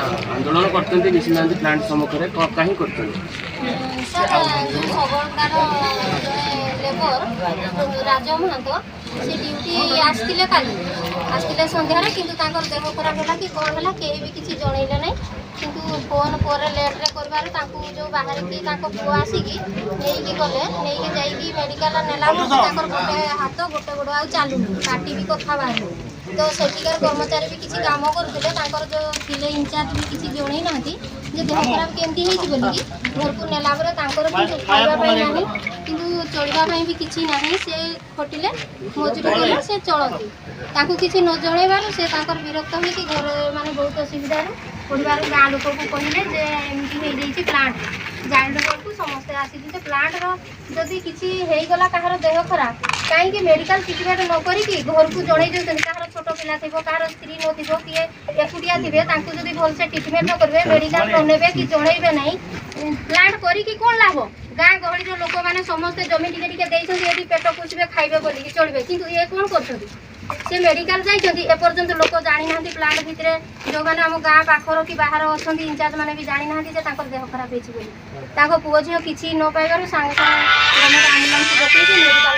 आंदोलन करते विश्वनाथ प्लांट सम्मुखें कहीं कर राजा महंत से ड्यूटी आसते काली संध्यार कि देह खराब है कि कौन है कहीं भी किसी जनइले ना किंतु फोन पर लेट्रे कर जो बाहर की पुआ आसिकी नहीं गले नहीं जाइए मेडिकल नेला गोटे हाथ गोटे गोड़ आ चलू पार्टी भी कथा बाहर तो सेठिकार कर्मचारी भी किसी काम करते जो थे इनचार्ज भी किसी जन ना देह खराब केमती बोलिकी घर को नेला खावाई ना कि चलवाई भी किसी ना से खटिले मजूरी कले से चलती किसी न जनइबार से विरक्त हो कि घर माने बहुत असुविधा पढ़ार गाँ लोक को कहले एमती प्लांट जान को समस्ते आसिक प्लांट रदि किसी होगला कहार देह खराब कहीं मेडिकल ट्रिटमेंट न करी घर को जन देते कहार छोट पिला थी कहार स्त्री न किए एकुटिया थे जब भलसे ट्रिटमेंट न करेंगे मेडिकल न ने कि जनइबे ना प्लांट करी कौन लाभ गाँ गहली लोक मैंने समस्ते जमी टिके देखते पेट पोषे खाइबे बोलिकी चलिए किंतु ये कौन कर से मेडिकल जाइए एपर्यंत लोक जानी ना प्लांट भितर जो मैंने आम गाँ पाखर कि बाहर अच्छा इनचार्ज मैंने भी जानी ना देह खराब हो पुओ झील किसी न पाइबार सांगे गवर्नमेंट आम्बुलांस डकई मेडिकल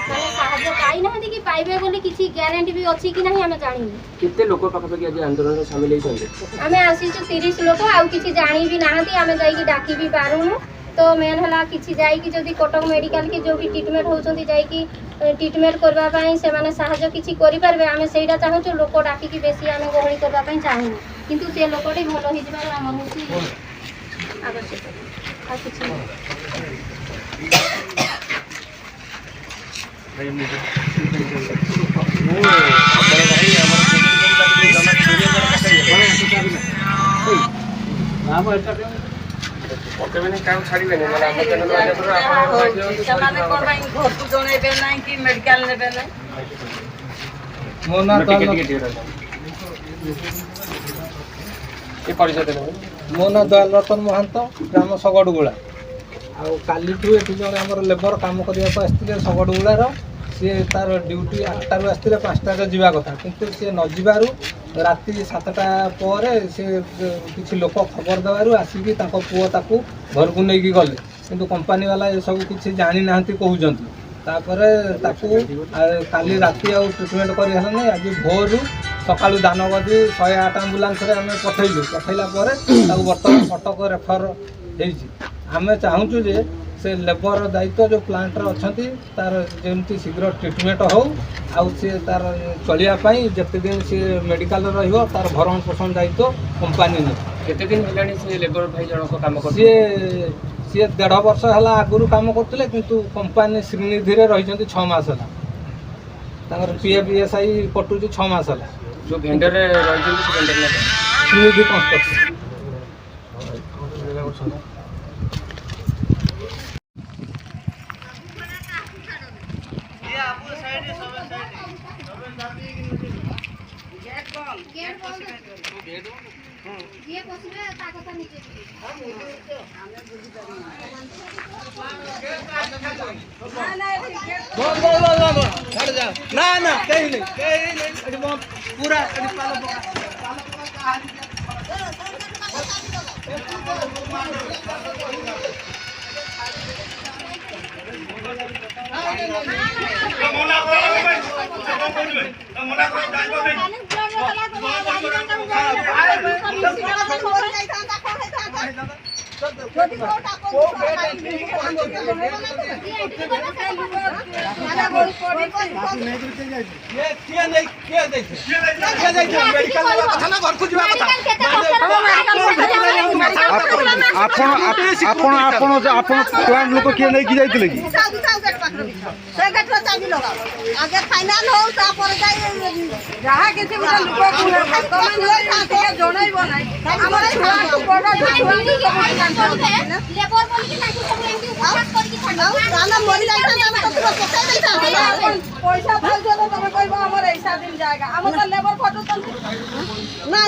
मैंने साहय पाई ना कि पाइबे बोली किसी ग्यारंटी भी अच्छी कि ना आम जानी केते लोक पाखापाखि आज आंदोलन में शामिल होते आम आसीचु 30 लोक आउ किसी जानी भी ना आम जाकि डाकी भी पारूनु तो मेन है कि जाकि जदि कटक मेडिकल की जो भी ट्रिटमेंट होती जाकि ट्रिटमेंट करने से माने साहाय्य किसी करेंगे आम से चाहूँ लोक डाकिकी बेसी आम गहली करने चाहूँ किंतु से लोकटी भल हो आम हूँ आवश्यक आ मो ना दयाल रतन महंत ग्राम सगड़गुड़ा आलू ये जन आम लेबर कम करने आसते सगड़गुड़ार सी तार ड्यूटी 8टार आसते 5टार जावा कथा किंतु सी न जीवार राति 7टा पर से किसी लोक खबर देवार आसिकी पुओ ताकू घर को लेकिन गले किंतु कंपनी वाला ये सब किसी जानी ना कहते काली राति आउ ट्रिटमेंट कर आज भोर सकालू दानगदी 108 आम्बुलांस आम पठेला बर्तमान कटक रेफर आम चाहूँ जे से लेबर दायित्व जो प्लांटर अच्छा तार जमी शीघ्र ट्रिटमेंट हो आउ सी तार चलियापाई जिते दिन सी मेडिकल तार भरण पोषण दायित्व कंपानी ने केते दिन हेलानी से लेबर भाई जनक काम कर सी 1.5 वर्ष है आगुरी कम करते किंतु कंपानी श्रीनिधि में रही 6 मास है PFESI कटुची 6 मास है जो भेंडर रही श्रीनिधि कंस्ट्रक्शन ना ना कहीं नहीं पूरा प्लांट लोक किए नहीं कि जाइए कि आगे फाइनाल हो तापर जाई जहा किसी गुटे लोक जनइब नै हमर छुआ तो बड़ छुआ लेबर बोल के ताकि सब एंटी उपवास कर के खाना मरि जाइता हम तो पकाई देता पैसा भल जो तमे कहबो हमर ऐसा दिन जाएगा हम तो लेबर फोटो ना